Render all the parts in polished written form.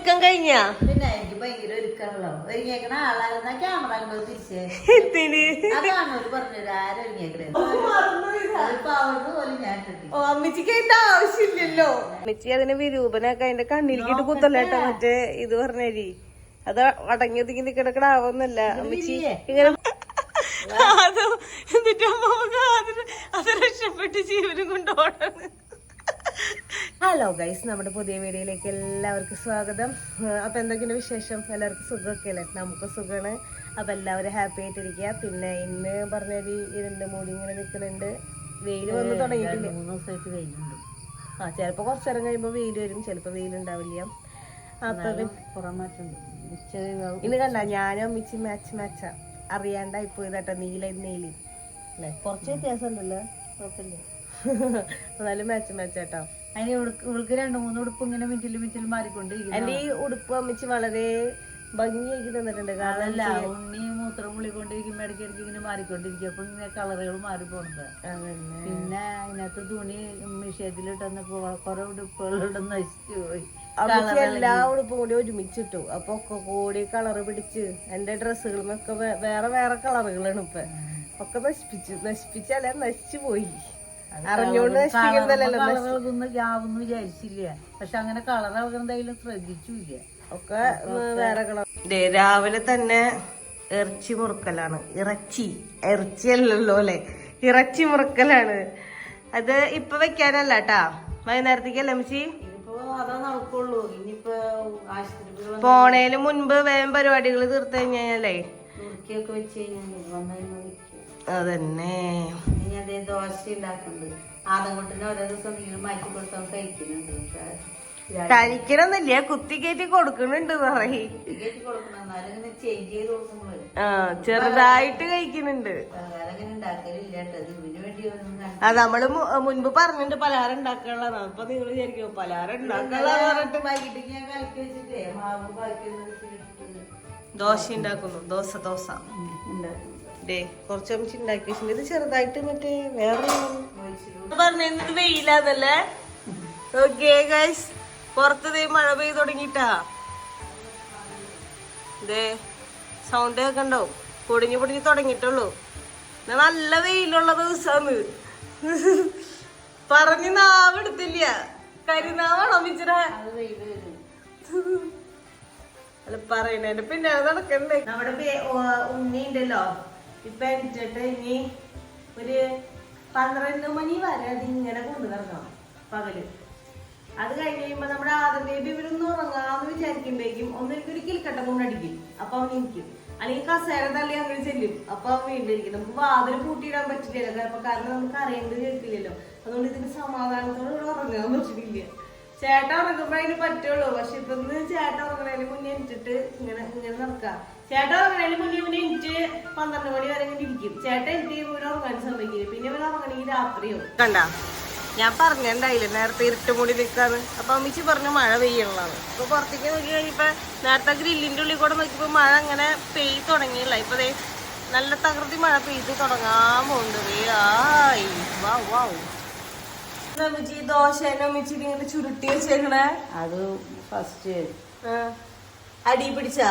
ഒരുക്കം കഴിഞ്ഞ പിന്നെ എനിക്ക് ഭയങ്കര ഒരുക്കണല്ലോ ഒരുങ്ങിയേക്കണ ആളായിരുന്ന ക്യാമറ അങ്ങോട്ട് തിരിച്ചേ അതാണ് ഒരു പറഞ്ഞത് ആരൊരുങ്ങിയേക്കണേ പോലും ഞാൻ കിട്ടി. ഓ അമ്മച്ചിക്ക് അതിന്റെ ആവശ്യമില്ലല്ലോ. അമ്മച്ചി അതിന് വിരൂപനൊക്കെ അതിന്റെ കണ്ണിലേക്കിട്ട് കുത്തല്ലേട്ടാ മറ്റേ ഇത് പറഞ്ഞരി അത് അടങ്ങി ഒതുങ്ങി നിക്കണ ആവുന്നല്ല അമ്മച്ചി ഇങ്ങനെ എന്നിട്ട് അമ്മ അത് രക്ഷപ്പെട്ട് ജീവനും കൊണ്ടോടാണ്. ഹലോ ഗൈസ്, നമ്മുടെ പുതിയ വീഡിയോയിലേക്ക് എല്ലാവർക്കും സ്വാഗതം. അപ്പൊ എന്തൊക്കെയാണ് വിശേഷം? എല്ലാവർക്കും സുഖമൊക്കെ അല്ലേ? നമുക്ക് സുഖമാണ്. അപ്പൊ എല്ലാവരും ഹാപ്പി ആയിട്ടിരിക്കുക. പിന്നെ ഇന്ന് പറഞ്ഞൊരു ഇരുണ്ട് മൂടി ഇങ്ങനെ നിൽക്കുന്നുണ്ട്. വെയിൽ വന്ന് തുടങ്ങിയിട്ടില്ല, 3 ദിവസമായിട്ട് വെയിലുണ്ട്. ചിലപ്പോ കുറച്ചേരം കഴിയുമ്പോ വെയിൽ വരും, ചിലപ്പോ വെയിലുണ്ടാവില്ല. അപ്പൊ ഇന്ന് കണ്ട ഞാനും അമ്മിച്ച് മാച്ചാ അറിയാണ്ടായി പോയതാട്ടോ. നീല നെയില് അല്ലെ, കുറച്ച് വ്യത്യാസം ഉണ്ടല്ലോ, കുഴപ്പമില്ല. എന്നാലും മാച്ചാട്ടോ. അതിന് ഇവൾക്ക് 2-3 ഉടുപ്പ് ഇങ്ങനെ മിറ്റിൽ മാറിക്കൊണ്ടിരിക്കും. എന്റെ ഈ ഉടുപ്പ് അമ്മിച്ച് വളരെ ഭംഗിയാക്കി തന്നിട്ടുണ്ട്. അതല്ല, ഉണ്ണി മൂത്രം മുള്ളിക്കൊണ്ടിരിക്കുമ്പോ ഇടയ്ക്കിടയ്ക്ക് ഇങ്ങനെ മാറിക്കൊണ്ടിരിക്കും. അപ്പൊ ഇങ്ങനെ കളറുകൾ മാറി പോണത്. പിന്നെ അതിനകത്ത് തുണി മിഷയത്തിലിട്ടപ്പോ കുറെ ഉടുപ്പുകളുടെ നശിച്ചു പോയി. എല്ലാ ഉടുപ്പും കൂടി ഒരുമിച്ചിട്ടു. അപ്പൊ ഒക്കെ കൂടി കളറ് പിടിച്ച് എന്റെ ഡ്രസ്സുകളൊക്കെ വേറെ വേറെ കളറുകളാണ് ഇപ്പൊ. ഒക്കെ നശിപ്പിച്ചല്ല നശിച്ചു പോയി. അറിഞ്ഞോണ്ട് കളറുകളൊന്നും യാവൊന്നും വിചാരിച്ചില്ല. പക്ഷെ അങ്ങനെ കളർ എന്തായാലും ശ്രദ്ധിച്ചില്ല. ഒക്കെ വേറെ കളർ. രാവിലെ തന്നെ ഇറച്ചി മുറുക്കലാണ്. ഇറച്ചിയല്ലല്ലോ അല്ലെ, ഇറച്ചി മുറുക്കലാണ്. അത് ഇപ്പൊ വെക്കാനല്ല കേട്ടാ, വൈകുന്നേരത്തേക്കല്ലേ അമ്മച്ചി? അതാ നടക്കുള്ളൂ. ഇനിയിപ്പോ ആശുപത്രി പോണേന് മുൻപ് വേഗം പരിപാടികൾ തീർത്ത് കഴിഞ്ഞാലേ നുറുക്കിയൊക്കെ വെച്ച് കഴിഞ്ഞാൽ അതന്നെ. ഇനി അതേ ദോശ ഉണ്ടാക്കുന്നുണ്ട്. ആദംകുട്ടിന് ഓരോ ദിവസം വീണ്ടും മാറ്റി കൊടുത്താൽ കഴിക്കുന്നുണ്ട്. കഴിക്കണമെന്നില്ല, കുത്തി കയറ്റി കൊടുക്കുന്നുണ്ട് പറയും. കൊടുക്കണം, എന്നാലും ഇങ്ങനെ ചേഞ്ച് ചെയ്ത് കൊടുക്കുമ്പോഴേ ചെറുതായിട്ട് കഴിക്കുന്നുണ്ട്. അങ്ങനെ ഉണ്ടാക്കലില്ല കേട്ടോ. ഇതിന് വേണ്ടി അത് നമ്മള് മുൻപ് പറഞ്ഞിട്ട് പലഹാരം ഉണ്ടാക്കാനുള്ളതാണ്. അപ്പൊ നിങ്ങൾ വിചാരിക്കും പലഹാരം ഉണ്ടാക്കാനുള്ളത് വൈകിട്ട് ഞാൻ കലക്കി വെച്ചിട്ടേ മാവ് ബാക്കി ദോശ ഉണ്ടാക്കുന്നു. ദോശ കുറച്ച് അമ്മച്ച് ഉണ്ടാക്കി വെച്ചിട്ടുണ്ട്. ഇത് ചെറുതായിട്ട് മറ്റേ വേറെ പറഞ്ഞത് വെയിലാന്നല്ലേ. ഓക്കേ ഗൈസ്, പുറത്ത് മഴ പെയ്ത് തുടങ്ങിട്ടാ. ഇതേ സൗണ്ട് കേൾക്കണ്ടോ? പൊടിഞ്ഞു തുടങ്ങിട്ടുള്ളൂ. നല്ല വെയിലുള്ള ദിവസാന്ന് പറഞ്ഞ് നാവെടുത്തില്ല. കരിനാവാണോ മിച്ചറ? അല്ല പറയണേന്റെ പിന്നെ നടക്കണ്ടേ. നമ്മുടെ ഉണ്ണി ഉണ്ടല്ലോ, ഇപ്പൊ എന്നിട്ട് ഇനി ഒരു 12 മണി വരെ അതിങ്ങനെ കൊണ്ടു നടക്കണം പകല്. അത് കഴിഞ്ഞ് കഴിയുമ്പോ നമ്മുടെ ആദ്യം ബേബി ഇവരൊന്നും ഉറങ്ങാന്ന് വിചാരിക്കുമ്പോഴേക്കും ഒന്നൊരു കിൽക്കട്ട കൊണ്ടടിക്കും. അപ്പൊ അവൻ ഇരിക്കും, അല്ലെങ്കിൽ കസേര തള്ളി അങ്ങനെ ചെല്ലും. അപ്പൊ അവൻ വീണ്ടും ഇരിക്കും. നമുക്ക് വാതിൽ പൂട്ടിയിടാൻ പറ്റില്ലല്ലോ, കാരണം നമുക്ക് അറിയേണ്ടത് കേൾക്കില്ലല്ലോ. അതുകൊണ്ട് ഇതിന് സമാധാനത്തോടെ ഇവിടെ ഉറങ്ങാൻ പറ്റില്ല. ചേട്ടൻ ഉറങ്ങുമ്പോ അതിന് പറ്റുള്ളൂ. പക്ഷെ ഇപ്പൊ ചേട്ടൻ ഉറങ്ങണേന് മുന്നേ എനിച്ചിട്ട് ഇങ്ങനെ നടക്കാം. ചേട്ടൻ ഉറങ്ങണേന് മുന്നേ എനിക്ക് 12 മണി വരെ ഇങ്ങനെ ഇരിക്കും. ചേട്ടൻ എനിക്ക് ഇവിടെ ഉറങ്ങാൻ സമ്മതിക്കില്ല. പിന്നെ ഇവിടെ ഉറങ്ങണമെങ്കിൽ രാത്രിയോ കണ്ട. ഞാൻ പറഞ്ഞിട്ടുണ്ടായില്ല നേരത്തെ ഇരുട്ട് മൂടി നിൽക്കാന്ന്. അപ്പൊ അമ്മിച്ചി പറഞ്ഞു മഴ പെയ്യണതാണ്. അപ്പൊ പുറത്തേക്ക് നോക്കി കഴിഞ്ഞപ്പോ നേരത്തെ ഗ്രില്ലിന്റെ ഉള്ളിൽ കൂടെ നോക്കിയപ്പോ മഴ അങ്ങനെ പെയ്ത് തുടങ്ങിയില്ല. ഇപ്പൊ നല്ല തകൃതി മഴ പെയ്ത് തുടങ്ങാൻ പോകുന്നുണ്ട്. അമ്മിച്ചി ദോശേനെ അമ്മിച്ചി ഇങ്ങനെ ചുരുട്ടി വെച്ചേക്കണേ. അത് ഫസ്റ്റ് അടി പിടിച്ചാ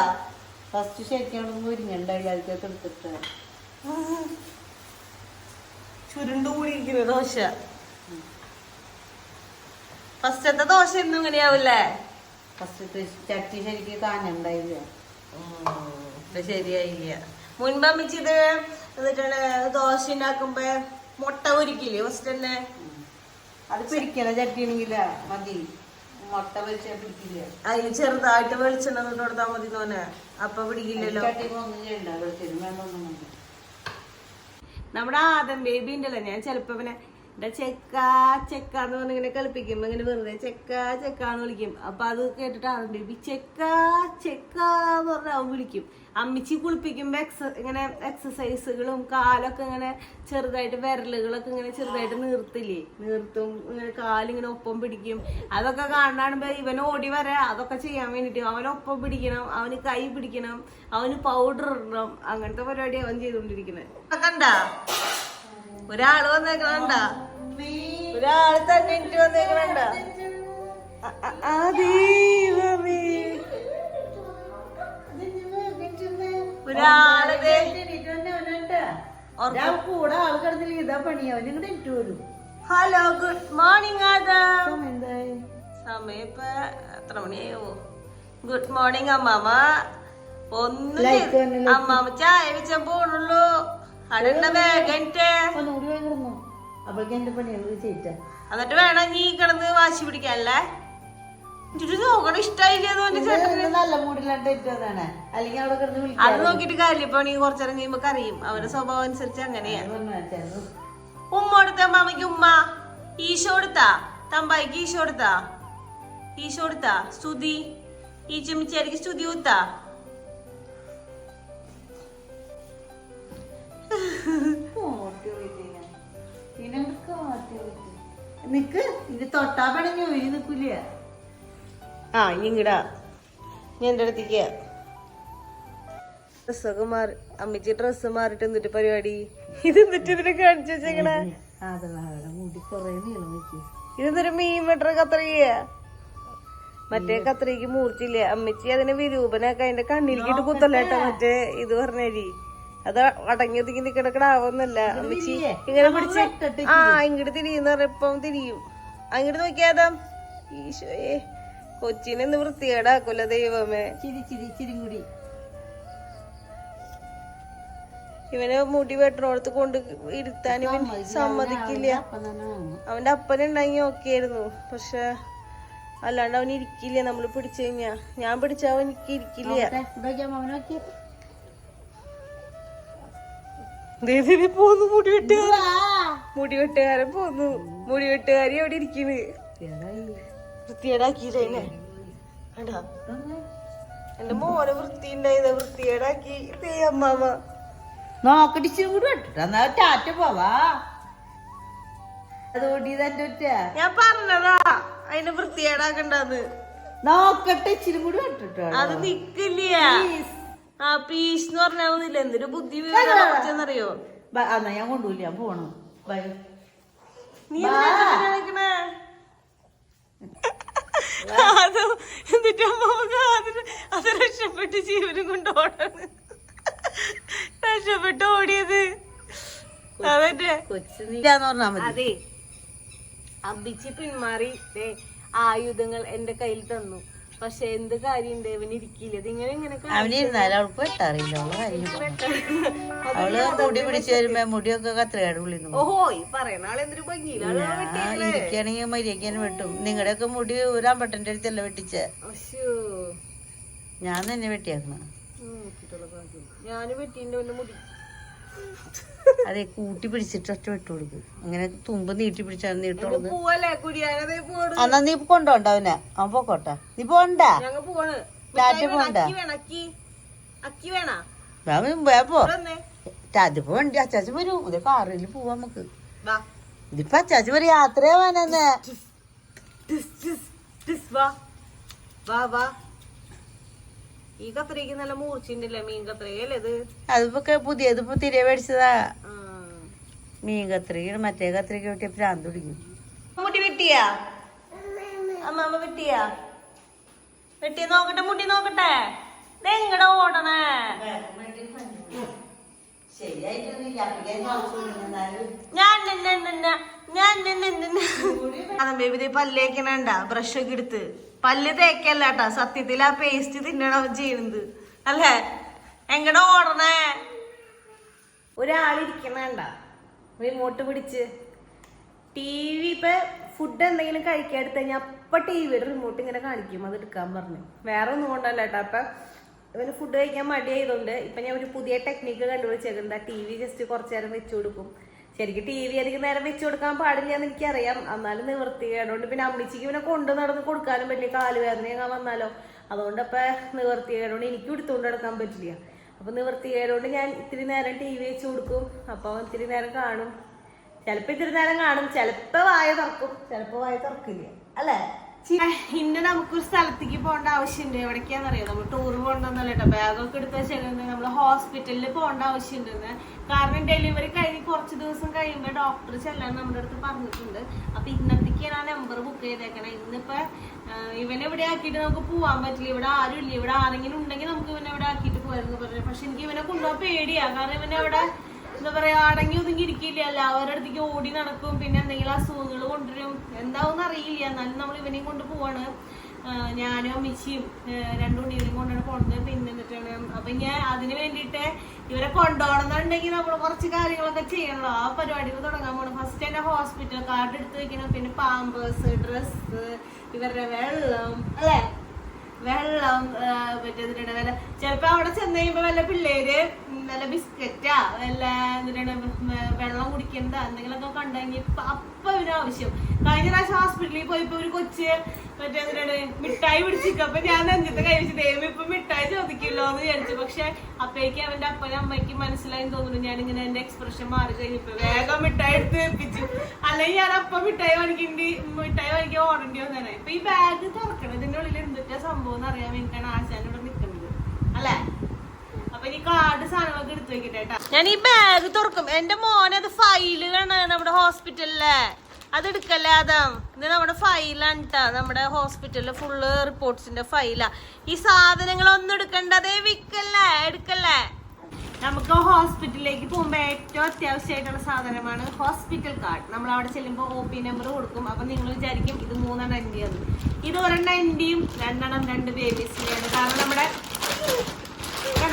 ഫസ്റ്റ് ശരിക്കും മുരിങ്ങണ്ട ഇയാൾക്കൊക്കെ എടുത്തിട്ട് ചുരുണ്ടു കൂടിയിരിക്കുന്നു ദോശ. ഫസ്റ്റത്തെ ദോശ എന്നും ഇങ്ങനെയാവില്ലേ? ഫസ്റ്റത്തെ ചട്ടി ശരിക്കും കാഞ്ഞുണ്ടായില്ല, ശരിയായില്ല. മുൻപ് അമ്മിച്ചിത് എന്നിട്ടാണ് ദോശ ഉണ്ടാക്കുമ്പോ മുട്ട പൊരിക്കില്ലേ ഫസ്റ്റ് തന്നെ? അത് പിടിക്കണ ചട്ടിയാണെങ്കില മതി, മുട്ട പൊരിച്ചാൽ പിടിക്കില്ല. അതിന് ചെറുതായിട്ട് വെളിച്ചെണ്ണ കൊണ്ട് കൊടുത്താൽ മതി തോന്നെ, അപ്പൊ പിടിക്കില്ലല്ലോ. നമ്മുടെ ആദം ബേബി ഉണ്ടല്ലോ, ഞാൻ ചെലപ്പോ പിന്നെ ചെക്കാന്ന് പറഞ്ഞ ഇങ്ങനെ കളിപ്പിക്കുമ്പോ ഇങ്ങനെ വെറുതെ ചെക്കാന്ന് വിളിക്കും. അപ്പൊ അത് കേട്ടിട്ട് ആദം ബേബി ചെക്കാന്ന് പറഞ്ഞ അവൻ വിളിക്കും. അമ്മിച്ചി കുളിപ്പിക്കുമ്പോ ഇങ്ങനെ എക്സസൈസുകളും കാലൊക്കെ ഇങ്ങനെ ചെറുതായിട്ട് വിരലുകളൊക്കെ ഇങ്ങനെ ചെറുതായിട്ട് നിർത്തും. ഇങ്ങനെ കാലിങ്ങനെ ഒപ്പം പിടിക്കും. അതൊക്കെ കാണുമ്പോ ഇവൻ ഓടി വരാ അതൊക്കെ ചെയ്യാൻ വേണ്ടിട്ട് അവനൊപ്പം പിടിക്കണം, അവന് കൈ പിടിക്കണം, അവന് പൗഡർ ഇടണം. അങ്ങനത്തെ പരിപാടി അവൻ ചെയ്തോണ്ടിരിക്കുന്നത്. കണ്ടാ ഒരാള് വന്നേക്കണണ്ട, ഒരാള് തന്നെ എനിക്ക് വന്നേക്കണണ്ട. ഇയാളത് കൂടെ ആൾ കിടന്നില്ല ഇതാ പണി അവന് ഇങ്ങോട്ട് എനിക്ക് വരും. Hello good morning Adam. എന്തായി സമയം ഇപ്പൊ എത്ര മണിയായോ? ഗുഡ് മോർണിംഗ് അമ്മാമ. അമ്മാമ ചായ വെച്ചാൻ പോണുള്ളൂ. അവിടെ വേഗൻറ്റ് ഒന്നുകൂടി വേഗം അപ്പോഴേക്കും എന്റെ പണികൾ ചെയ്യിച്ച എന്നിട്ട് വേണം നീ കിടന്ന് വാശി പിടിക്കാനല്ലേ. നോക്കണം ഇഷ്ടായില്ലേ ചേട്ടന്. നല്ല മൂടിലാണ്ട് ഏറ്റതാണ് അല്ലെങ്കിൽ അവിടെ കിടന്ന് അത് വിളിക്കാൻ നോക്കിട്ട് കാര്യമില്ല. ഇപ്പൊ നീ കുറച്ചേരം കഴിയുമ്പോ അറിയും അവരുടെ സ്വഭാവം അനുസരിച്ച് അങ്ങനെയാ. ഉമ്മ കൊടുത്ത അമ്മാമയ്ക്ക് ഉമ്മ. ഈശോ കൊടുത്താ തമ്പായിക്ക് ഈശോ കൊടുത്താ. ഈശോ കൊടുത്താ സ്തുതി. ഈ ചെമ്മിച്ചാരിക്ക് സ്തുതി കൊടുത്താ. നിക്ക് ഇത് തൊട്ടാ പണഞ്ഞു ഇനി നിക്കൂല. ആ ഇങ്ങടാ ഞാൻ എന്റെ അടുത്തേക്ക് ഡ്രസ്സൊക്കെ മാറി. അമ്മച്ചി ഡ്രസ്സ് മാറിട്ട് എന്നിട്ട് പരിപാടി ഇത് എന്നിട്ട് ഇതിനെ കാണിച്ചു വെച്ചേക്കണേ. മുടി കൊറേ നീളം വെച്ച് ഇതെന്തൊരു മീൻ വെട്ടറ കത്രിക. മറ്റേ കത്രിക്ക് മൂർച്ചില്ലേ. അമ്മച്ചി അതിനെ വിരൂപനൊക്കെ അതിന്റെ കണ്ണിലേക്കിട്ട് കുത്തല്ലേട്ടാ. മറ്റേ ഇത് പറഞ്ഞേരി അത് അടങ്ങി ഒതുങ്ങി നിക്കണക്കടാവൊന്നല്ല. അമ്മച്ചി ഇങ്ങനെ പിടിച്ച് ആ ഇങ്ങോട്ട് തിരിയുന്ന പറഞ്ഞപ്പം തിരിയും. അങ്ങോട്ട് നോക്കിയാതാ. ഈശോയെ കൊച്ചിനെ ഒന്ന് വൃത്തികേടാക്കൂല ദൈവമേ. ചിരി ചിരി ചിരിങ്കുടി ഇവനെ മുടി വെട്ടണോടത്ത് കൊണ്ട് ഇരുത്താൻ ഇവൻ സമ്മതിക്കില്ല. അവന്റെ അപ്പനുണ്ടെങ്കി ഓക്കെ ആയിരുന്നു. പക്ഷെ അല്ലാണ്ട് അവൻ ഇരിക്കില്ല. നമ്മള് പിടിച്ചു കഴിഞ്ഞാ ഞാൻ പിടിച്ച അവൻ എനിക്ക് ഇരിക്കില്ല. പോന്നു മുടി വെട്ടുകാരൻ പോന്നു. മുടി വെട്ടുകാരി അവിടെ ഇരിക്കണ്. വൃത്തിയേടാക്കിയില്ലേ കണ്ടാ. എന്റെ മോനെ വൃത്തി ഉണ്ടായത് വൃത്തിയേടാക്കി അമ്മാമ. നോക്കടിച്ചും കൂടി വെട്ടിട്ടാ ടാറ്റ പോവാ. അതുകൊണ്ട് ഇതെന്റെ ഞാൻ പറഞ്ഞതാ അതിനെ വൃത്തിയേടാക്കണ്ടെന്ന്. നോക്കട്ടെ ഇച്ചിരി കൂടി വെട്ടിട്ടോ. അത് നിക്കില്ല. ആ പീസ് എന്ന് പറഞ്ഞാൽ മതില്ല. എന്തൊരു ബുദ്ധി വിവരറിയോ. എന്നാ ഞാൻ കൊണ്ടുപോയില്ല ഞാൻ പോണം. നീ കാണിക്കണേ. എന്നിട്ട് അമ്മക്ക് അത് രക്ഷപ്പെട്ട് ജീവനും കൊണ്ട് ഓടാണ്. രക്ഷപ്പെട്ട് ഓടിയത് അതന്നെ. അതെ അമ്പിച്ച് പിന്മാറി ആയുധങ്ങൾ എന്റെ കയ്യിൽ തന്നു. പക്ഷെ എന്ത് കാര്യണ്ട് ഇവൻ ഇരിക്കില്ല. ഇതിങ്ങനെ ഇങ്ങനെ അവനിരുന്നാലും അവൾക്ക് വെട്ടാറിയില്ല. അവള് മുടി പിടിച്ചു വരുമ്പോ മുടിയൊക്കെ കത്രയാട് വിളിക്കുന്നു. ഓഹോ ഈ പറയണ ആളെന്തൊരു ഭംഗിയിലാണ് ഇരിക്കുകയാണെങ്കിൽ മര്യാദക്കാനും വെട്ടും. നിങ്ങളുടെയൊക്കെ മുടി ഊരാമ്പട്ടന്റെ അടുത്തല്ല വെട്ടിച്ചേ. ഞാൻ തന്നെ വെട്ടിയാക്കണം. ഞാന് വെട്ടിന്റെ മുടി അതെ കൂട്ടി പിടിച്ചിട്ട് ഒറ്റ വിട്ടു കൊടുക്കും. അങ്ങനെ തുമ്പ് നീട്ടി പിടിച്ചാൽ നീട്ടുള്ളത്. എന്നാ നീ കൊണ്ടോണ്ട അവനെ. അവൻ പോക്കോട്ടെ. നീ പോണ്ട ടാറ്റ പോണ്ട. അത് പോണ്ട. അച്ചാച്ച വരും. ഇതേ കാറിൽ പോവാ നമുക്ക്. ഇതിപ്പോ അച്ചാച്ച വരും യാത്രയാവാനെന്ന്. ഈ കത്രിക്ക് നല്ല മൂർച്ചയുണ്ടല്ലേ. മീൻ കത്രികല്ലേ ഇത്. അതിപ്പോ പുതിയത് ഇപ്പൊ തിരികെ മേടിച്ചതാ. മീൻ കത്രിക മറ്റേ കത്രിക വെട്ടിയ പ്രാന്ത് പിടിക്കും. മുടി വെട്ടിയാ അമ്മാമ്മ വെട്ടിയാ? വെട്ടിയ നോക്കട്ടെ മുടി നോക്കട്ടെ. എങ്ങടെ ഓടണേ. പല്ലേക്കണണ്ട ബ്രഷ് ഒക്കെ എടുത്ത് പല്ല് തേക്കല്ല കേട്ടാ. സത്യത്തിൽ ആ പേസ്റ്റ് തിന്നണം ചെയ്യുന്നത് അല്ലേ. എങ്ങടെ ഓടണേ. ഒരാളിരിക്കണണ്ട റിമോട്ട് പിടിച്ച്. ടി വി ഇപ്പൊ ഫുഡ് എന്തെങ്കിലും കഴിക്കാൻ എടുത്ത് കഴിഞ്ഞാൽ അപ്പൊ ടി വിയുടെ റിമോട്ട് ഇങ്ങനെ കാണിക്കും അത് എടുക്കാൻ പറഞ്ഞു. വേറെ ഒന്നും കൊണ്ടല്ല കേട്ടോ. അപ്പൊ ഇവന് ഫുഡ് കഴിക്കാൻ മടിയായതുകൊണ്ട് ഇപ്പൊ ഞാൻ ഒരു പുതിയ ടെക്നിക്ക് കണ്ടുപിടിച്ചേക്കുന്നത്. ടി വി ജസ്റ്റ് കുറച്ചു നേരം വെച്ചു കൊടുക്കും. ശരിക്കും ടി വി അധികം നേരം വെച്ചു കൊടുക്കാൻ പാടില്ല എന്ന് എനിക്കറിയാം. എന്നാലും നിവർത്തികേടുകൊണ്ട് പിന്നെ അമ്മച്ചിക്ക് ഇവനെ കൊണ്ടു നടന്ന് കൊടുക്കാനും പറ്റില്ല. കാലുവേദന വന്നാലോ. അതുകൊണ്ട് അപ്പൊ നിവർത്തികേടുകൊണ്ട് എനിക്കും എടുത്തുകൊണ്ട് നടക്കാൻ പറ്റില്ല. അപ്പൊ നിവർത്തികേടുകൊണ്ട് ഞാൻ ഇത്തിരി നേരം ടി വി വെച്ച് കൊടുക്കും. അപ്പൊ ഇത്തിരി നേരം കാണും. ചിലപ്പോ ഇത്തിരി നേരം കാണും. ചിലപ്പോ വായ തുറക്കും. ചിലപ്പോ വായ തുറക്കില്ല അല്ലേ. ഇന്ന് നമുക്കൊരു സ്ഥലത്തേക്ക് പോകേണ്ട ആവശ്യമുണ്ട്. എവിടേക്കാന്നറിയാം, നമ്മൾ ടൂർ പോകണ്ടെന്നല്ല കേട്ടോ. ബാഗൊക്കെ എടുത്ത് വെച്ചിട്ടുണ്ട്. നമ്മൾ ഹോസ്പിറ്റലിൽ പോകേണ്ട ആവശ്യമുണ്ടെന്ന്. കാരണം ഡെലിവറി കഴിഞ്ഞ് കുറച്ച് ദിവസം കഴിയുമ്പോൾ ഡോക്ടർ ചെല്ലാൻ നമ്മുടെ അടുത്ത് പറഞ്ഞിട്ടുണ്ട്. അപ്പൊ ഇന്നത്തേക്കാണ് ആ നമ്പർ ബുക്ക് ചെയ്തേക്കണേ. ഇന്നിപ്പോ ഇവനെ ഇവിടെ ആക്കിയിട്ട് നമുക്ക് പോവാൻ പറ്റില്ല. ഇവിടെ ആരും ഇല്ല. ഇവിടെ ആരെങ്കിലും ഉണ്ടെങ്കിൽ നമുക്ക് ഇവനെ ഇവിടെ ആക്കിയിട്ട് പോയെന്ന് പറഞ്ഞു. പക്ഷെ എനിക്ക് ഇവനെ കൊണ്ടുപോകാൻ പേടിയാ. കാരണം ഇവനെ അവിടെ എന്താ പറയാ, അടങ്ങി ഒതുങ്ങി ഇരിക്കില്ല. എല്ലാവരുടെ അടുത്തേക്ക് ഓടി നടക്കും. പിന്നെ എന്തെങ്കിലും അസുഖങ്ങൾ കൊണ്ടുവരും. എന്താവും അറിയില്ല. എന്നാലും നമ്മൾ ഇവനെയും കൊണ്ട് പോവാണ്. ഞാനും അമ്മച്ചിയും രണ്ടു ഉണ്ണികളെയും കൊണ്ടാണ് പോണത്. പിന്നെ എന്നിട്ടാണ് അപ്പൊ ഞാൻ അതിന് വേണ്ടിയിട്ട് ഇവരെ കൊണ്ടുപോകണമെന്നുണ്ടെങ്കിൽ നമ്മൾ കുറച്ച് കാര്യങ്ങളൊക്കെ ചെയ്യണല്ലോ. ആ പരിപാടികൾ തുടങ്ങാൻ പോകണം. ഫസ്റ്റ് എന്റെ ഹോസ്പിറ്റൽ കാർഡ് എടുത്ത് വെക്കണം. പിന്നെ പാമ്പേഴ്സ്, ഡ്രസ്സ്, ഇവരുടെ വെള്ളം, അല്ലെ വെള്ളം പറ്റിട്ടുണ്ട്. വല്ല ചിലപ്പോ അവിടെ ചെന്ന് കഴിയുമ്പോ വല്ല പിള്ളേര് വല്ല ബിസ്ക്കറ്റാ വല്ല എന്നിട്ടാണ് വെള്ളം കുടിക്കണ്ട എന്തെങ്കിലുമൊക്കെ കണ്ടു കഴിഞ്ഞ് അപ്പൊ ഇവര് ആവശ്യം. കഴിഞ്ഞ പ്രാവശ്യം ഹോസ്പിറ്റലിൽ പോയപ്പോ ഒരു കൊച്ച് മറ്റേ എന്നിട്ടാണ് മിഠായി പിടിച്ചിരിക്കും. അപ്പൊ ഞാൻ നെഞ്ചത്തെ കഴിച്ചു ദൈവം ഇപ്പൊ മിഠായി ചോദിക്കില്ലോ എന്ന് വിചാരിച്ചു. പക്ഷെ അപ്പേക്ക് അവന്റെ അപ്പനും അമ്മയ്ക്ക് മനസ്സിലായി തോന്നുന്നു. ഞാനിങ്ങനെ എന്റെ എക്സ്പ്രഷൻ മാറി കഴിഞ്ഞപ്പോ വേഗം മിഠായി എടുത്ത് വെപ്പിച്ചു. അല്ലെങ്കിൽ ഞാൻ അപ്പൊ മിഠായി വാങ്ങിക്കാൻ ഓടേണ്ടി വന്നേനെ. ഇപ്പൊ ഈ ബാഗ് തുറക്കണം. ഇതിന്റെ ഉള്ളിൽ എന്തൊക്കെയാ സംഭവം എന്ന് അറിയാൻ വേണ്ടിയിട്ടാണ് ആശാൻ ഇവിടെ നിൽക്കുന്നത്, അല്ലെ? അപ്പൊ ഈ കാർഡ് സാധനങ്ങളൊക്കെ എടുത്തു വെക്കട്ടെ. ഞാൻ ഈ ബാഗ് തുറക്കും. എന്റെ മോനത് ഫയലാണ് നമ്മുടെ ഹോസ്പിറ്റലിലെ. അത് എടുക്കല്ലേ ആദം, ഇത് നമ്മുടെ ഫയലാണ് കേട്ടാ. നമ്മുടെ ഹോസ്പിറ്റലിലെ ഫുള്ള് റിപ്പോർട്ട്സിന്റെ ഫയലാ. ഈ സാധനങ്ങളൊന്നും എടുക്കണ്ടതേ, വിക്കല്ലേ, എടുക്കല്ലേ. നമുക്ക് ഹോസ്പിറ്റലിലേക്ക് പോകുമ്പോ ഏറ്റവും അത്യാവശ്യമായിട്ടുള്ള സാധനമാണ് ഹോസ്പിറ്റൽ കാർഡ്. നമ്മൾ അവിടെ ചെല്ലുമ്പോൾ OP നമ്പർ കൊടുക്കും. അപ്പൊ നിങ്ങൾ വിചാരിക്കും ഇത് 3 ND ആണ്. ഇത് 1 NDയും 2 ബേബീസിന്റെയാണ്. കാരണം നമ്മുടെ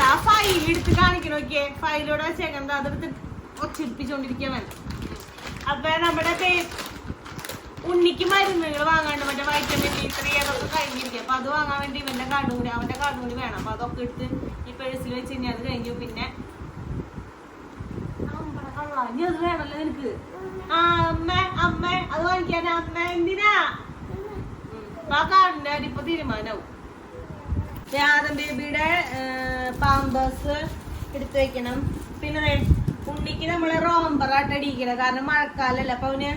ആ ഫയൽ എടുത്ത് കാണിക്കണം. നോക്കിയേ, ഫയലോടെ വെച്ചേക്കുന്നത് അതെടുത്ത് ഒച്ചിപ്പിച്ചോണ്ടിരിക്കാൻ. അപ്പൊ നമ്മുടെ ഉണ്ണിക്ക് മരുന്നുകൾ വാങ്ങാണ്ട് മറ്റേ vitamin D3 അതൊക്കെ കഴിഞ്ഞിരിക്കും. അപ്പൊ അത് വാങ്ങാൻ വേണ്ടി അവന്റെ കാർഡും കൂടി വേണം. അപ്പൊ അതൊക്കെ എടുത്ത് ഈ പേഴ്സിൽ വെച്ച് കഴിഞ്ഞാൽ അത് കഴിഞ്ഞു. പിന്നെ ഇനി അത് വേണല്ലോ നിനക്ക്. അമ്മ അത് വാങ്ങിക്കാനാ. അമ്മ എന്തിനാ? അപ്പൊ ആ കാർഡിന്റെ കാര്യം ഇപ്പൊ തീരുമാനവും. ആദം ബേബിയുടെ പാമ്പേഴ്സ് എടുത്തു വെക്കണം. പിന്നെ ഉണ്ണിക്ക് നമ്മള് റോംബറായിട്ടടിക്കണം. കാരണം മഴക്കാലല്ല. അപ്പൊ അവന്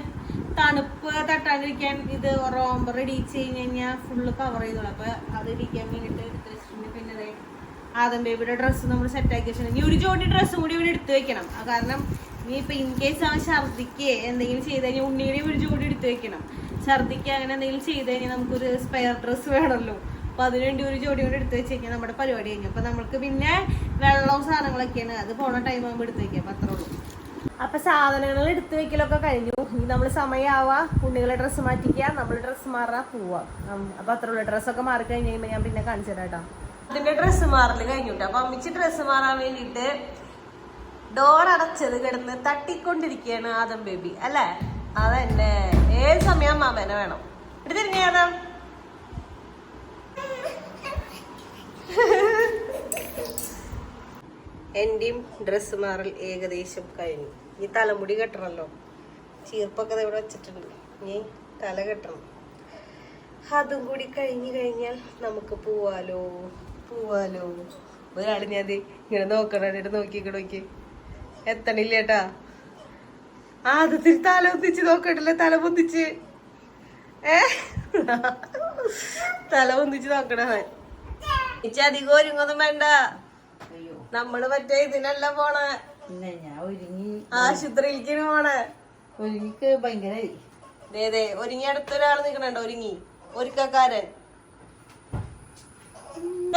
തണുപ്പ് തട്ടാണ്ടിരിക്കാൻ ഇത് റോംബർ ഇടിച്ച് കഴിഞ്ഞാൽ ഫുള്ള് കവർ ചെയ്തോളൂ. അപ്പൊ അത് ഇടിക്കാൻ വേണ്ടിട്ട് എടുത്ത് വെച്ചിട്ടുണ്ട്. പിന്നെ ആദം ബേബിയുടെ ഡ്രസ്സ് നമ്മൾ സെറ്റാക്കി വെച്ചിട്ടുണ്ട്. ഇനി ഒരു ജോഡി ഡ്രസ്സും കൂടി ഇവിടെ എടുത്തു വെക്കണം. കാരണം ഇനിയിപ്പൊ ഇൻ കേസ് അവൻ ഛർദിക്ക് എന്തെങ്കിലും ചെയ്ത് കഴിഞ്ഞാൽ ഉണ്ണിയുടെ ഒരു ജോഡി എടുത്തു വെക്കണം. ഛർദിക്ക് അങ്ങനെ എന്തെങ്കിലും ചെയ്ത് കഴിഞ്ഞാൽ നമുക്കൊരു സ്പെയർ ഡ്രസ്സ് വേണമല്ലോ. അപ്പൊ അതിനുവേണ്ടി ഒരു ജോഡി കൂടെ എടുത്തു വെച്ച് കഴിഞ്ഞാൽ നമ്മുടെ പരിപാടി കഴിഞ്ഞു. അപ്പൊ നമുക്ക് പിന്നെ വെള്ളവും സാധനങ്ങളൊക്കെയാണ്. അത് പോണ ടൈം ആകുമ്പോൾ എടുത്തു വെക്കാം. അപ്പൊ അത്രേ ഉള്ളൂ. അപ്പൊ സാധനങ്ങൾ എടുത്തു വെക്കലൊക്കെ കഴിഞ്ഞു. ഇനി നമ്മൾ സമയമാവാ, ഉണ്ണികളെ ഡ്രസ്സ് മാറ്റിക്കുക, നമ്മൾ ഡ്രസ്സ് മാറാ പോവാ. അപ്പൊ അത്രേ ഉള്ളൂ. ഡ്രസ്സൊക്കെ മാറി കഴിഞ്ഞ് കഴിയുമ്പോൾ ഞാൻ പിന്നെ കാണിച്ചു തരാം കേട്ടോ. അതിന്റെ ഡ്രസ്സ് മാറല് കഴിഞ്ഞിട്ട് അപ്പൊ അമ്മിച്ച് ഡ്രസ്സ് മാറാൻ വേണ്ടിയിട്ട് ഡോർ അടച്ചത് കിടന്ന് തട്ടിക്കൊണ്ടിരിക്കുകയാണ് ആദം ബേബി, അല്ലേ? അതന്നെ, ഏത് സമയം മാമനെ വേണം. ഇവിടെ തിരിഞ്ഞ ആദം. എന്റെയും ഡ്രസ്സ് മാറൽ ഏകദേശം കഴിഞ്ഞു. ഇനി തലമുടി കെട്ടണല്ലോ. ചീർപ്പൊക്കെ ഇവിടെ വെച്ചിട്ടുണ്ട്. ഇനി തല കെട്ടണം. അതും കൂടി കഴിഞ്ഞു കഴിഞ്ഞാൽ നമുക്ക് പോവാലോ. ഒരാള് ഞാൻ ഇങ്ങനെ നോക്കണ നോക്കി എത്തണില്ല കേട്ടാ. ആദ്യത്തിൽ തല ഒന്നിച്ച് നോക്കട്ടില്ല. തല പൊന്തിച്ച് നോക്കണ. ഇച്ച അധികം ഒരുങ്ങൊന്നും വേണ്ട. നമ്മള് മറ്റേ ഇതിനല്ല പോണേ, ആശുപത്രിയിലേക്ക് പോണേ. ഒരുങ്ങിക്ക് ഭയങ്കര ഒരുങ്ങി അടുത്തൊരാള് നിക്കണുണ്ടോ? ഒരുക്കക്കാരൻ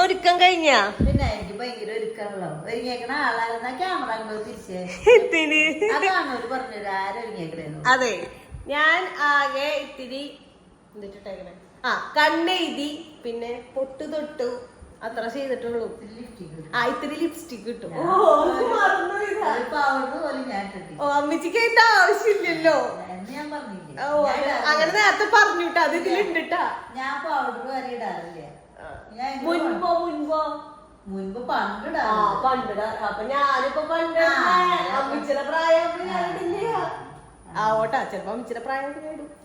ഒരുക്കം കഴിഞ്ഞാ. പിന്നെ എനിക്ക് ഭയങ്കര ഒരുക്കാണല്ലോ. ഒരുങ്ങിയേക്കണ ആളായിരുന്ന ക്യാമറ തിരിച്ചേ പറഞ്ഞു ആരൊരുങ്ങിയേക്കണേന്നു. അതെ, ഞാൻ ആകെ ഇത്തിരി കണ്ണെഴുതി പിന്നെ പൊട്ടു തൊട്ടു അത്ര ചെയ്തിട്ടുള്ളൂ. ഇത്തിരി ലിപ്സ്റ്റിക് കിട്ടും. അമ്മച്ചിക്ക് അതിന്റെ ആവശ്യമില്ലല്ലോ. ഞാൻ പറഞ്ഞില്ലേ, അങ്ങനെ നേരത്തെ പറഞ്ഞിട്ട് അത് ഇതിലുണ്ടിട്ടാ. ഞാൻ പൗഡർ വരെ ഇടാറില്ല. മുൻപ് പണ്ടിടാ. അപ്പൊ ഞാനിപ്പോ പണ്ട് അമ്മച്ചിയുടെ പ്രായം ആവട്ടെ. ചിലപ്പോ അമ്മച്ചിയുടെ പ്രായം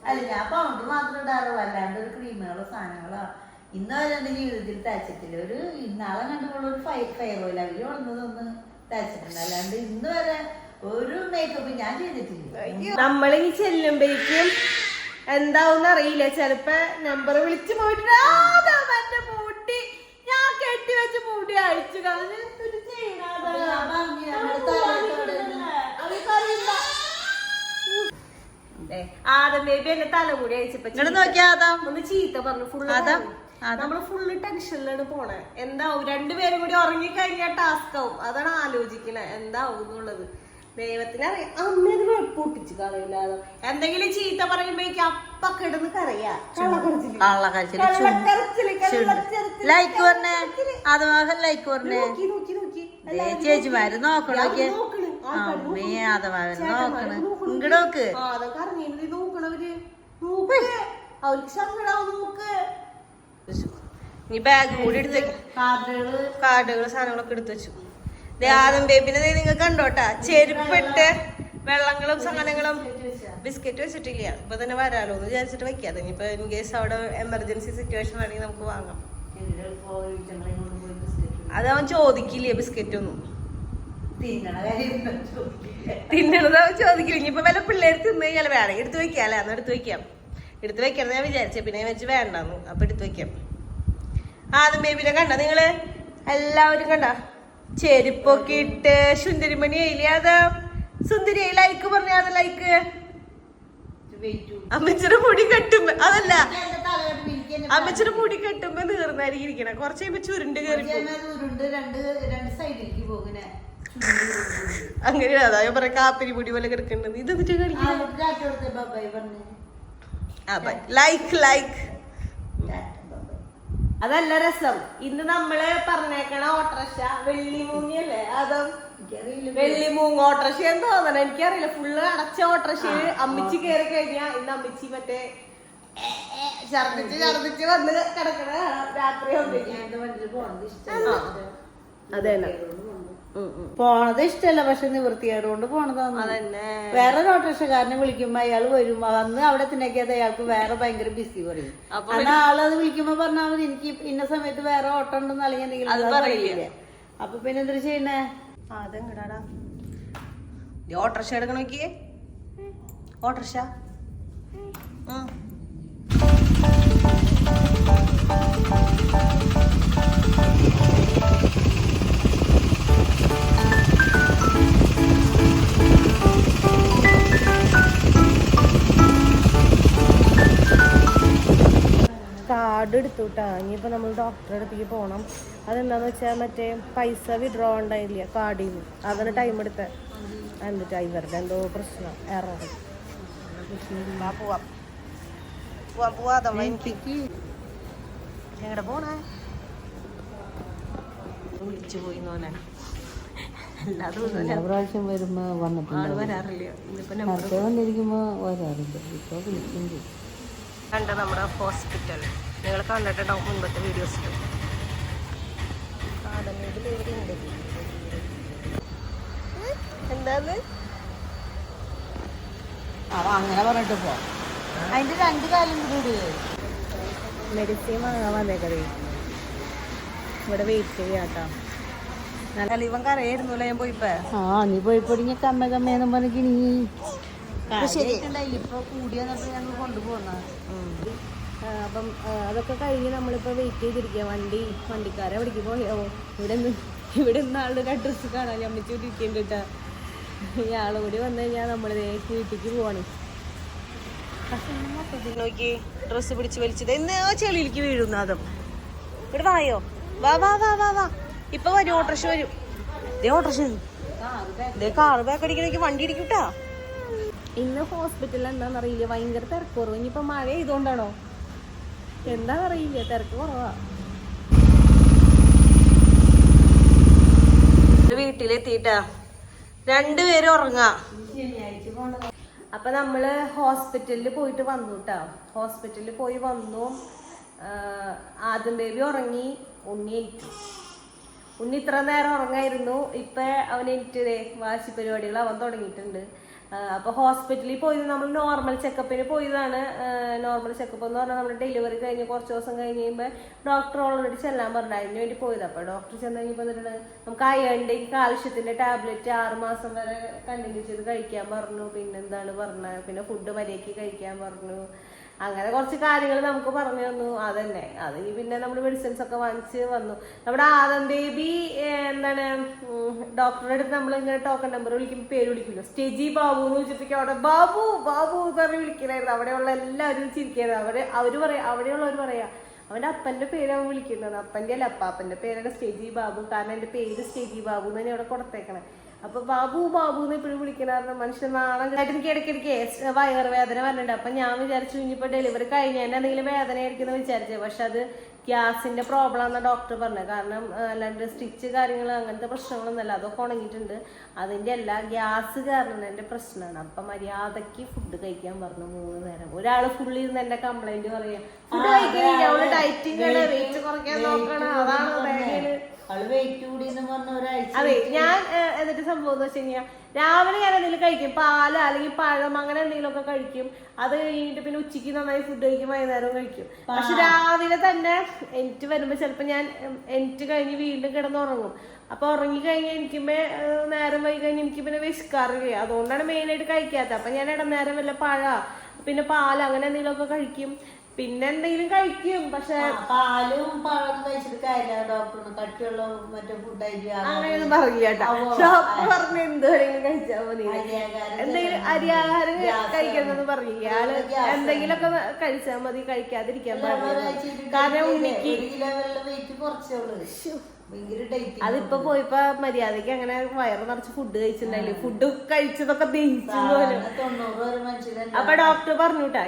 അല്ല, ഞാൻ പൗഡർ മാത്രം ഇടാറുള്ളൂ. അല്ലാണ്ട് ഒരു ക്രീമുകളോ സാധനങ്ങളോ ഇന്ന് വരെ എന്റെ ജീവിതത്തിൽ തേച്ചിട്ടില്ല. ഒരു ഇന്നാളെ കണ്ടുള്ള ഒരു ഫെയർ ഓയിൽ അതിൽ വന്നതൊന്ന് തേച്ചിട്ടുണ്ട്. അല്ലാണ്ട് ഇന്ന് വരെ ഒരു മേക്കപ്പ് ഞാൻ ചെയ്തിട്ടില്ല. നമ്മളീ ചെല്ലുമ്പോഴേക്കും എന്താവും അറിയില്ല. ചെലപ്പോ നമ്പർ വിളിച്ചു പോയിട്ട് എന്റെ മൂട്ടി ഞാൻ കെട്ടി വെച്ച് മൂട്ടി അഴിച്ചു കളഞ്ഞ് എന്തൊരു ആദ്യം ബേബി എന്നെ തലമുടി അയച്ചപ്പോ ഒന്ന് ചീത്ത പറഞ്ഞു. നമ്മള് ഫുള്ള് ടെൻഷനിലാണ് പോണേ. എന്താവും രണ്ടുപേരും കൂടി ഉറങ്ങി കഴിഞ്ഞാൽ ടാസ്ക് ആവും. അതാണ് ആലോചിക്കണേ എന്താവും എന്നുള്ളത്. ദൈവത്തിനറിയാം. അമ്മ അത് പൊട്ടിച്ച് കളയില്ലാതെ എന്തെങ്കിലും ചീത്ത പറയുമ്പോഴേക്കും അപ്പ കിടന്ന് കരയാ. ലൈക്ക് പറഞ്ഞേ അതവാഹം ലൈക്ക് പറഞ്ഞേ ചേച്ചിമാര് നോക്കണോ അമ്മേ അതവാഹൻ നോക്കണ ഇങ്ങോട്ട് നോക്ക്. അതൊക്കെ അറിഞ്ഞിട്ട് നോക്കണവര് നോക്ക്. അവർക്ക് സങ്കടാവും. നോക്ക് നീ ബാഗ് കൂടി എടുത്ത് കാർഡുകള് സാധനങ്ങളൊക്കെ എടുത്ത് വെച്ചു. ആദ്യം ബേബിനെ നിങ്ങൾ കണ്ടോട്ടാ ചെരുപ്പിട്ട് വെള്ളങ്ങളും സാധനങ്ങളും ബിസ്ക്കറ്റ് വെച്ചിട്ടില്ല. ഇപ്പൊ തന്നെ വരാലോ എന്ന് വിചാരിച്ചിട്ട് വെക്കാതെ. ഇനിയിപ്പോ ഇൻ കേസ് അവിടെ എമർജൻസി സിറ്റുവേഷൻ ആണെങ്കിൽ നമുക്ക് വാങ്ങാം. അത് അവൻ ചോദിക്കില്ലേ ബിസ്ക്കറ്റ് ഒന്നും തിന്നണത് അവൻ ചോദിക്കില്ല. ഇനിയിപ്പോ വല്ല പിള്ളേർ തിന്നു കഴിഞ്ഞാൽ വേണമെങ്കിൽ എടുത്ത് വെക്കാല്ലേ. അന്ന് എടുത്ത് വെക്കാം. എടുത്ത് വെക്കണം ഞാൻ വിചാരിച്ചേ. പിന്നെ ഞാൻ വെച്ച് വേണ്ടെന്നു. അപ്പൊ എടുത്ത് വെക്കാം. ആദ്യം ബേബിനെ കണ്ട നിങ്ങള് എല്ലാവരും കണ്ട ചെരുപ്പൊക്കെ ഇട്ട് സുന്ദരിമണി ആയില്ലേ. അത് സുന്ദരി ലൈക്ക് പറഞ്ഞ അത് ലൈക്ക്. അമ്മച്ചിയുടെ മുടി കെട്ടുമ്പോ അതല്ല അമ്മച്ചിയുടെ മുടി കെട്ടുമ്പോ നീർന്നായിരിക്കും ഇരിക്കണേ. കുറച്ച് കഴിയുമ്പോ ചുരുണ്ട് കയറി അങ്ങനെയാണ്. അതാ ഞാൻ പറയാം കാപ്പിരി മുടി പോലെ കിടക്കണ്ടെന്ന്. ഇത് എന്നിട്ട് ലൈക്ക് ലൈക്ക്. അതല്ല രസം. ഇന്ന് നമ്മള് പറഞ്ഞേക്കണ ഓട്ടർഷ വെള്ളിമൂങ്ങിയല്ലേ. അതും വെള്ളിമൂങ്ങ ഓട്ടർഷ എന്ന് തോന്നണം. എനിക്കറിയില്ല. ഫുള്ള് അടച്ച ഓട്ടർഷയില് അമ്മിച്ചി കയറി കഴിഞ്ഞാ ഇന്ന് അമ്മിച്ചി മറ്റേ ഛർദിച്ച് വന്ന് കിടക്കണ രാത്രി അതന്നെ. പോണത് ഇഷ്ടല്ല. പക്ഷെ നിവൃത്തിയേട് കൊണ്ട് പോണതാണ്. വേറെ ഓട്ടോറിക്ഷക്കാരനെ വിളിക്കുമ്പോ അയാൾ വരും. അന്ന് അവിടെ തിന്നക്കിയത് അയാൾക്ക് വേറെ ഭയങ്കര ബിസി പറയും. അന്ന് ആളത് വിളിക്കുമ്പോ പറഞ്ഞാൽ മതി എനിക്ക് ഇന്ന സമയത്ത് വേറെ ഓട്ടോ ഉണ്ടെന്ന് അല്ലെങ്കിൽ എന്തെങ്കിലും പറയില്ലേ. അപ്പൊ പിന്നെ എന്തൊരു ചെയ്യണേ. അതെങ്ങടാടാ ഓട്ടർഷ എടുക്കണ നോക്കിയേ. ഓട്ടർഷ കാർഡ് എടുത്തുട്ടാ. ഇനിയിപ്പോൾ നമ്മൾ ഡോക്ടറെ അടുത്തേക്ക് പോകണം. അതെന്താണെന്ന് വെച്ചാൽ മറ്റേ പൈസ വിഡ്രോ ഉണ്ടായില്ല കാർഡിൽ നിന്ന്. അതിന് ടൈം എടുത്തത്. എന്നിട്ട് ഇവരുടെ എന്തോ പ്രശ്നം എറർ. എങ്ങടെ പോണേ വിളിച്ചു പോയി പോലെ. പ്രാവശ്യം വരുമ്പോ വന്നിട്ടുണ്ട്. വരാറില്ല. നേരത്തെ വന്നിരിക്കുമ്പോ വരാറില്ല. ഇപ്പൊ വിളിക്കും. കണ്ട നമ്മുടെ ഹോസ്പിറ്റൽ നിങ്ങൾ കണ്ടിട്ടുണ്ടാവും മുൻപത്തെ വീഡിയോസിൽ. എന്താന്ന് അങ്ങനെ പറഞ്ഞിട്ട് പോ. അതിന്റെ 2 കാലം കൂടി മെഡിസിൻ വാങ്ങാൻ വന്നേക്കതേ. ഇവിടെ വെയിറ്റ് ചെയ്യാട്ടാ. നല്ല ഇവൻ കരയായിരുന്നല്ലോ ഞാൻ പോയിപ്പോ. നീ പോയിപ്പൊടിഞ്ഞ കമ്മേന്നും പറഞ്ഞ നീ ഇപ്പൊ കൂടി വന്നപ്പോ ഞങ്ങൾ കൊണ്ടുപോകുന്ന. അപ്പം അതൊക്കെ കഴിഞ്ഞ് നമ്മളിപ്പോൾ വെയിറ്റ് ചെയ്തിരിക്കുക. വണ്ടിക്കാരെ എവിടേക്ക് പോയോ. ഇവിടെ നിന്നാളുടെ ഒരു അഡ്രസ്സ് കാണാൻ അമ്മച്ചി ഇരിക്കുന്നുണ്ട് കേട്ടാ. ഇയാളും കൂടി വന്നു കഴിഞ്ഞാൽ നമ്മൾ വീട്ടിലേക്ക് പോവാണ്. നോക്കി ഡ്രസ്സ് പിടിച്ച് വലിച്ചത് എന്ന് ചെളിയിലേക്ക് വീഴുന്നു. അതും ഇവിടെ വായോ. വാ വാ വാ വാ വാ. ഇപ്പൊ വരും ഓട്ടോറിക്ഷ വരും. ഓട്ടോറിക്ഷ കാറ് ബാക്ക് അടിക്കണമെങ്കിൽ വണ്ടി ഇടിക്കൂട്ടാ. ഇന്ന് ഹോസ്പിറ്റലിൽ എന്താണെന്നറിയില്ല ഭയങ്കര തിരക്ക് കുറവ്. ഇനിയിപ്പോൾ മഴ ചെയ്തുകൊണ്ടാണോ എന്താണെന്നറിയില്ല തിരക്ക് കുറവാ. വീട്ടിലെത്തിയിട്ടാ 2 പേരും ഉറങ്ങാ. അപ്പൊ നമ്മള് ഹോസ്പിറ്റലിൽ പോയിട്ട് വന്നു കേട്ടോ. ഹോസ്പിറ്റലിൽ പോയി വന്നു. ആദ്യം ബേബി ഉറങ്ങി. ഉണ്ണി ഇത്ര നേരം ഉറങ്ങായിരുന്നു. ഇപ്പൊ അവൻ എനിക്ക് വാശി പരിപാടികൾ അവൻ തുടങ്ങിയിട്ടുണ്ട്. അപ്പോൾ ഹോസ്പിറ്റലിൽ പോയി നമ്മൾ നോർമൽ ചെക്കപ്പിന് പോയതാണ്. നോർമൽ ചെക്കപ്പ് എന്ന് പറഞ്ഞാൽ നമ്മൾ ഡെലിവറി കഴിഞ്ഞ് കുറച്ച് ദിവസം കഴിഞ്ഞ് കഴിയുമ്പോൾ ഡോക്ടർ ഓൾറെഡി ചെല്ലാൻ പറഞ്ഞു. അതിന് വേണ്ടി പോയത്. അപ്പോൾ ഡോക്ടർ ചെന്ന് കഴിഞ്ഞപ്പോൾ നമുക്ക് അയണിൻ്റെ കാൽഷ്യത്തിൻ്റെ ടാബ്ലറ്റ് 6 മാസം വരെ കണ്ടിന്യൂ ചെയ്ത് കഴിക്കാൻ പറഞ്ഞു. പിന്നെ എന്താണ് പറഞ്ഞത്, പിന്നെ ഫുഡ് മര്യാദയ്ക്ക് കഴിക്കാൻ പറഞ്ഞു. അങ്ങനെ കുറച്ച് കാര്യങ്ങൾ നമുക്ക് പറഞ്ഞു തന്നു. അതന്നെ അത് പിന്നെ നമ്മൾ മെഡിസിൻസ് ഒക്കെ വാങ്ങിച്ച് വന്നു. നമ്മുടെ ആദം ബേബി എന്താണ് ഡോക്ടറുടെ അടുത്ത് നമ്മൾ ഇങ്ങനെ ടോക്കൺ നമ്പർ വിളിക്കുമ്പോൾ പേര് വിളിക്കുമല്ലോ, സ്റ്റെജി ബാബു എന്ന് വിളിച്ചപ്പോഴേക്കും അവിടെ ബാബു ബാബു എന്ന് പറഞ്ഞ് വിളിക്കണായിരുന്നു. അവിടെയുള്ള എല്ലാവരും ചിരിക്കായിരുന്നു. അവര് പറയാ, അവിടെയുള്ളവർ പറയാ അവന്റെ അപ്പന്റെ പേര് അവൻ വിളിക്കുന്നത്. അപ്പന്റെ അല്ല അപ്പാപ്പന്റെ പേരാണ് സ്റ്റെജി ബാബു. കാരണം എന്റെ പേര് സ്റ്റെജി ബാബു എന്ന് തന്നെ അവിടെ കൊടുത്തേക്കണേ. അപ്പൊ ബാബു ബാബു എന്ന് എപ്പോഴും വിളിക്കണായിരുന്നു. മനുഷ്യൻ നാളെ എനിക്ക് ഇടയ്ക്കിടയ്ക്ക് വയറുവേദന വന്നിട്ടുണ്ട്. അപ്പൊ ഞാൻ വിചാരിച്ചു ഇനിയിപ്പോ ഡെലിവറി കഴിഞ്ഞതിന്റെ എന്തെങ്കിലും വേദന ആയിരിക്കും എന്ന് വിചാരിച്ചത്. പക്ഷെ അത് ഗ്യാസിന്റെ പ്രോബ്ലം ആണെന്ന് ഡോക്ടർ പറഞ്ഞത്. കാരണം അല്ലാണ്ട് സ്റ്റിച്ച് കാര്യങ്ങൾ അങ്ങനത്തെ പ്രശ്നങ്ങളൊന്നുമല്ല, അതൊക്കെ ഉണങ്ങിയിട്ടുണ്ട്. അതിന്റെ അല്ല, ഗ്യാസ് കാരണം എന്റെ പ്രശ്നമാണ്. അപ്പൊ മര്യാദക്ക് ഫുഡ് കഴിക്കാൻ പറഞ്ഞു 3 നേരം. ഒരാള് ഫുള്ള് ഇരുന്ന് എന്റെ കംപ്ലൈന്റ് പറയാ, ഫുഡ് കഴിക്കുന്നില്ല, അവള് ഡയറ്റിംഗ് ആണ്, വെയിറ്റ് കുറയ്ക്കാൻ നോക്കണം, അതാണ് ബാഗില്. അതെ, ഞാൻ എന്നിട്ട് സംഭവം എന്ന് വെച്ച് കഴിഞ്ഞാൽ രാവിലെ ഞാൻ എന്തെങ്കിലും കഴിക്കും, പാല് അല്ലെങ്കിൽ പഴം അങ്ങനെ എന്തെങ്കിലും ഒക്കെ കഴിക്കും. അത് കഴിഞ്ഞിട്ട് പിന്നെ ഉച്ചയ്ക്ക് നന്നായി ഫുഡ് കഴിക്കും, വൈകുന്നേരവും കഴിക്കും. പക്ഷെ രാവിലെ തന്നെ എനിക്ക് വരുമ്പോ ചിലപ്പോ ഞാൻ എനിക്ക് കഴിഞ്ഞ് വീണ്ടും കിടന്നുറങ്ങും. അപ്പൊ ഉറങ്ങി കഴിഞ്ഞ് എനിക്കുമ്പോ നേരം വൈകി കഴിഞ്ഞ് എനിക്ക് പിന്നെ വിശക്കാറില്ല. അതുകൊണ്ടാണ് മെയിനായിട്ട് കഴിക്കാത്തത്. അപ്പൊ ഞാൻ ഇടനേരം വല്ല പഴ പിന്നെ പാല് അങ്ങനെ എന്തെങ്കിലും ഒക്കെ കഴിക്കും, പിന്നെ എന്തെങ്കിലും കഴിക്കും. പക്ഷെ പാലും പഴം കഴിച്ചിട്ട് കാര്യമില്ല, ഡോക്ടറിന് കട്ടിയുള്ള മറ്റേ ഫുഡ് അങ്ങനെയൊന്നും പറയില്ല കേട്ടോ. ഡോക്ടർ പറഞ്ഞ എന്തുവരെങ്കിലും കഴിച്ചാൽ മതി, എന്തെങ്കിലും അരിയാഹാരം കഴിക്കണമെന്ന് പറയില്ല. ആള് എന്തെങ്കിലുമൊക്കെ കഴിച്ചാൽ മതി, കഴിക്കാതിരിക്കാൻ പാടില്ല. കാരണം ഉണ്ണിക്ക് അതിപ്പോ പോയിപ്പോ മര്യാദക്ക് അങ്ങനെ വയറ് നിറച്ച് ഫുഡ് കഴിച്ചിട്ടുണ്ടായില്ലേ, ഫുഡ് കഴിച്ചതൊക്കെ ദഹിച്ചു പോലും. അപ്പൊ ഡോക്ടർ പറഞ്ഞുട്ടാ,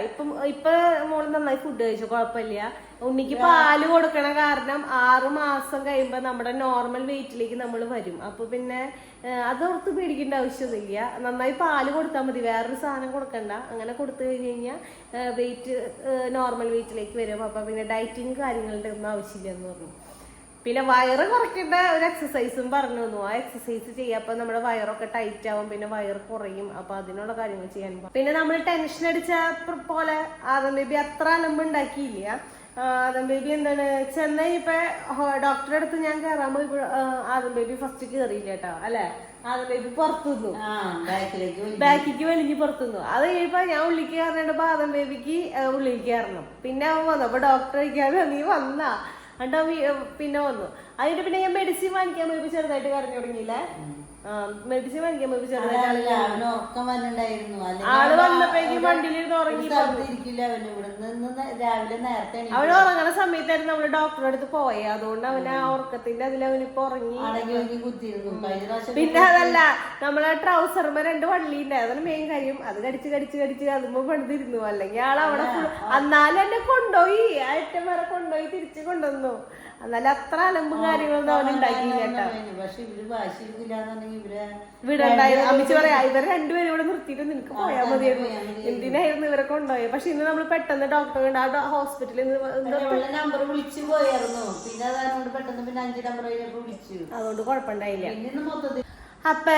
ഇപ്പൊ മോള് നന്നായി ഫുഡ് കഴിച്ചു, കുഴപ്പമില്ല. ഉണ്ണിക്ക് പാല് കൊടുക്കണ കാരണം 6 മാസം കഴിയുമ്പോ നമ്മുടെ നോർമൽ വെയിറ്റിലേക്ക് നമ്മൾ വരും. അപ്പൊ പിന്നെ അതോർത്ത് പേടിക്കേണ്ട ആവശ്യമൊന്നുമില്ല. നന്നായി പാല് കൊടുത്താൽ മതി, വേറൊരു സാധനം കൊടുക്കണ്ട. അങ്ങനെ കൊടുത്തു കഴിഞ്ഞ് കഴിഞ്ഞാൽ വെയിറ്റ് നോർമൽ വെയിറ്റിലേക്ക് വരും. അപ്പൊ പിന്നെ ഡയറ്റിങ് കാര്യങ്ങളുടെ ഒന്നും ആവശ്യമില്ലെന്ന് പറഞ്ഞു. പിന്നെ വയറ് കുറയ്ക്കേണ്ട ഒരു എക്സസൈസും പറഞ്ഞു തന്നു. ആ എക്സസൈസ് ചെയ്യാപ്പോ നമ്മുടെ വയറൊക്കെ ടൈറ്റ് ആവും, പിന്നെ വയറ് കുറയും. അപ്പൊ അതിനുള്ള കാര്യങ്ങൾ ചെയ്യാൻ. പിന്നെ നമ്മൾ ടെൻഷൻ അടിച്ച പോലെ ആദം ബേബി അത്ര അലമ്പ് ഉണ്ടാക്കിയില്ല. ആദം ബേബി എന്താണ് ചെന്നൈ ഇപ്പൊ ഡോക്ടറുടെ അടുത്ത് ഞാൻ കയറാൻ പോയി, ആദം ബേബി ഫസ്റ്റ് കയറിയില്ല കേട്ടോ. അല്ലെ, ആദം ബേബി പുറത്തുനിന്നു, ബാക്കിക്ക് വലിഞ്ഞ് പുറത്തുനിന്നു. അത് കഴിയുമ്പോ ഞാൻ ഉള്ളിക്ക് കയറേണ്ടപ്പോ ആദം ബേബിക്ക് ഉള്ളിലേക്ക് കയറണം. പിന്നെ അവൻ വന്നു. അപ്പൊ ഡോക്ടർ കഴിക്കാതെ നീ വന്നാ എന്നിട്ട് പിന്നെ വന്നു. അതിന്റെ പിന്നെ ഞാൻ മെഡിസിൻ വാങ്ങിക്കാൻ പോയപ്പോ ചെറുതായിട്ട് കരഞ്ഞു തുടങ്ങിയില്ലേ. മെഡിസിൻ വാങ്ങിക്കാൻ പോയപ്പോ ചെറുതായിട്ട് ആള് വന്നപ്പോഴേക്കും വണ്ടിയിലിരുന്ന് ഉറങ്ങി. അവന് ഉറങ്ങണ സമയത്തായിരുന്നു നമ്മള് ഡോക്ടറുടെ അടുത്ത് പോയെ. അതുകൊണ്ട് അവന് ആ ഉറക്കത്തിന്റെ അതിൽ അവനിപ്പോ ഉറങ്ങി. പിന്നെ അതല്ല, നമ്മളെ ട്രൗസറുമ്പോ 2 വള്ളി ഉണ്ടായി, അതാണ് മെയിൻ കാര്യം. അത് കടിച്ച് അതുമ്പോ പണിതിരുന്നു. അല്ലെങ്കിൽ ആളവിടെ എന്നാലും എന്നെ കൊണ്ടുപോയി, അയറ്റം വരെ കൊണ്ടുപോയി തിരിച്ചു കൊണ്ടുവന്നു. എന്നാലും അത്ര അലമ്പും കാര്യങ്ങളൊന്നും അവൻ ഉണ്ടാക്കിയില്ല കേട്ടോ. വിടണ്ടായിരുന്നു. അമ്മിച്ച് പറയാ, ഇവർ 2 പേരും ഇവിടെ നിർത്തിയിട്ട് നിനക്ക് പോയാൽ മതിയായിരുന്നു, എന്തിനായിരുന്നു ഇവരെ കൊണ്ടുപോയത്. പക്ഷെ ഇന്ന് നമ്മൾ പെട്ടെന്ന് ഡോക്ടർ ആ ഹോസ്പിറ്റലിൽ നമ്പർ വിളിച്ചു പോയായിരുന്നു. പിന്നെ അതുകൊണ്ട് പെട്ടെന്ന് പിന്നെ 5 നമ്പർ വിളിച്ചു, അതുകൊണ്ട് കുഴപ്പമുണ്ടായില്ല. അപ്പൊ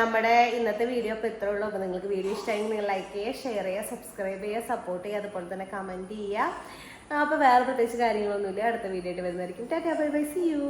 നമ്മുടെ ഇന്നത്തെ വീഡിയോ ഇപ്പൊ ഇത്രേ ഉള്ളൂ. അപ്പൊ നിങ്ങൾക്ക് വീഡിയോ ഇഷ്ടമെങ്കിൽ നിങ്ങൾ ലൈക്ക് ചെയ്യുക, ഷെയർ ചെയ്യുക, സബ്സ്ക്രൈബ് ചെയ്യുക, സപ്പോർട്ട് ചെയ്യുക, അതുപോലെ തന്നെ കമന്റ് ചെയ്യുക. അപ്പൊ വേറെ പ്രത്യേകിച്ച് കാര്യങ്ങളൊന്നുമില്ല. അടുത്ത വീഡിയോ ആയിട്ട് വരുന്നതായിരിക്കും. Tata, bye bye, see U.